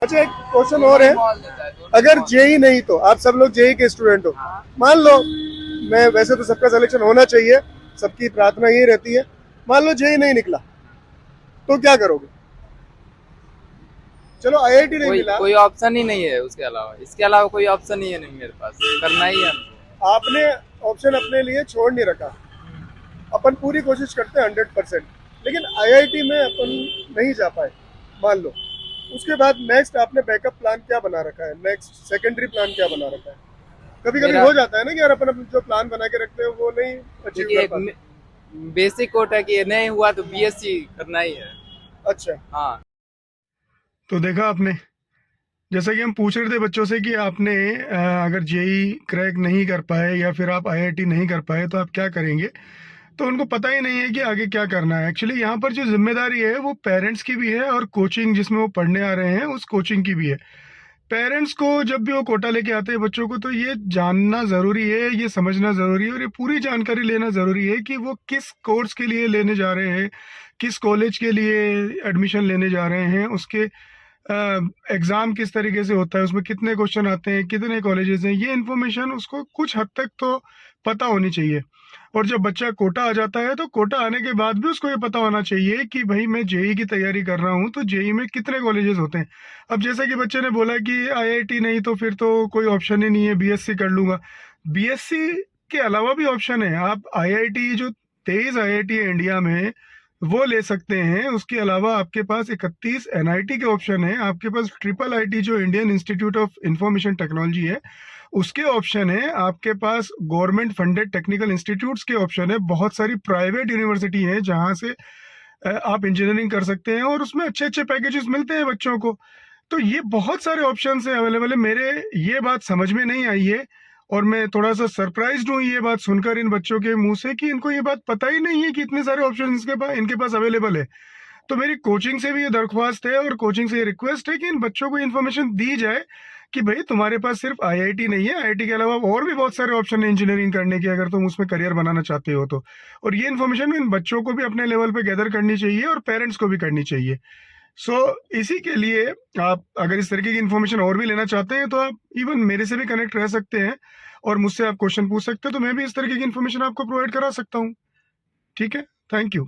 अच्छा, एक क्वेश्चन और है, अगर जेई नहीं तो आप सब लोग जेई के स्टूडेंट हो, मान लो, मैं वैसे तो सबका सिलेक्शन होना चाहिए, सबकी प्रार्थना यही रहती है, मान लो जेई नहीं निकला तो क्या करोगे? चलो आईआईटी नहीं कोई मिला, कोई ऑप्शन ही नहीं है उसके अलावा, इसके अलावा कोई ऑप्शन ही है नहीं मेरे पास, करना ही है हमको। आपने ऑप्शन अपने लिए छोड़ नहीं रखा, अपन पूरी कोशिश करते हैं 100%, लेकिन आईआईटी में अपन नहीं जा पाए, मान लो, उसके बाद नेक्स्ट आपने बैकअप प्लान क्या बना रखा है, नेक्स्ट सेकेंडरी प्लान क्या बना रखा है? कभी कभी मेरा हो जाता है ना कि यार अपन अपने जो प्लान बना के रखते हैं वो नहीं अचीव देखिए, कर एक पाते। बेसिक कोट है कि ये नहीं हुआ तो बीएससी करना ही है। अच्छा, हाँ। तो देखा आपने, जैसा कि हम पूछ रहे थे बच्चों से कि आपने अगर जेई क्रैक नहीं कर पाए या फिर आप आईआईटी नहीं कर पाए तो आप क्या करेंगे, तो उनको पता ही नहीं है कि आगे क्या करना है। एक्चुअली यहाँ पर जो जिम्मेदारी है वो पेरेंट्स की भी है और कोचिंग जिसमें वो पढ़ने आ रहे हैं उस कोचिंग की भी है। पेरेंट्स को जब भी वो कोटा लेके आते हैं बच्चों को, तो ये जानना ज़रूरी है, ये समझना ज़रूरी है और ये पूरी जानकारी लेना ज़रूरी है कि वो किस कोर्स के लिए लेने जा रहे हैं, किस कॉलेज के लिए एडमिशन लेने जा रहे हैं, उसके एग्ज़ाम किस तरीके से होता है, उसमें कितने क्वेश्चन आते हैं, कितने कॉलेजेस हैं, ये इन्फॉर्मेशन उसको कुछ हद तक तो पता होनी चाहिए। और जब बच्चा कोटा आ जाता है तो कोटा आने के बाद भी उसको ये पता होना चाहिए कि भाई मैं जेई की तैयारी कर रहा हूँ तो जेई में कितने कॉलेजेस होते हैं। अब जैसे कि बच्चे ने बोला कि आईआईटी नहीं तो फिर तो कोई ऑप्शन ही नहीं है, बीएससी कर लूंगा। बीएससी के अलावा भी ऑप्शन है, आप आईआईटी जो 23 आईआईटी है इंडिया में वो ले सकते हैं। उसके अलावा आपके पास 31 एनआईटी के ऑप्शन है, आपके पास ट्रिपल आईटी जो Indian institute of information technology है उसके ऑप्शन है, आपके पास गवर्नमेंट फंडेड टेक्निकल इंस्टीट्यूट्स के ऑप्शन है, बहुत सारी प्राइवेट यूनिवर्सिटी है जहां से आप इंजीनियरिंग कर सकते हैं और उसमें अच्छे अच्छे पैकेजेस मिलते हैं बच्चों को। तो ये बहुत सारे ऑप्शन है अवेलेबल है। मेरे ये बात समझ में नहीं आई है और मैं थोड़ा सा सरप्राइज्ड हूँ ये बात सुनकर इन बच्चों के मुंह से कि इनको ये बात पता ही नहीं है कि इतने सारे ऑप्शन इनके पास अवेलेबल है। तो मेरी कोचिंग से भी ये दरख्वास्त है और कोचिंग से ये रिक्वेस्ट है कि इन बच्चों को इन्फॉर्मेशन दी जाए कि भाई तुम्हारे पास सिर्फ आईआईटी नहीं है, आईआईटी के अलावा और भी बहुत सारे ऑप्शन है इंजीनियरिंग करने के, अगर तुम उसमें करियर बनाना चाहते हो तो। और ये इन्फॉर्मेशन इन बच्चों को भी अपने लेवल पे गैदर करनी चाहिए और पेरेंट्स को भी करनी चाहिए। सो इसी के लिए आप अगर इस तरीके की इन्फॉर्मेशन और भी लेना चाहते हैं तो आप इवन मेरे से भी कनेक्ट रह सकते हैं और मुझसे आप क्वेश्चन पूछ सकते हैं, तो मैं भी इस तरीके की इन्फॉर्मेशन आपको प्रोवाइड करा सकता हूँ। ठीक है, थैंक यू।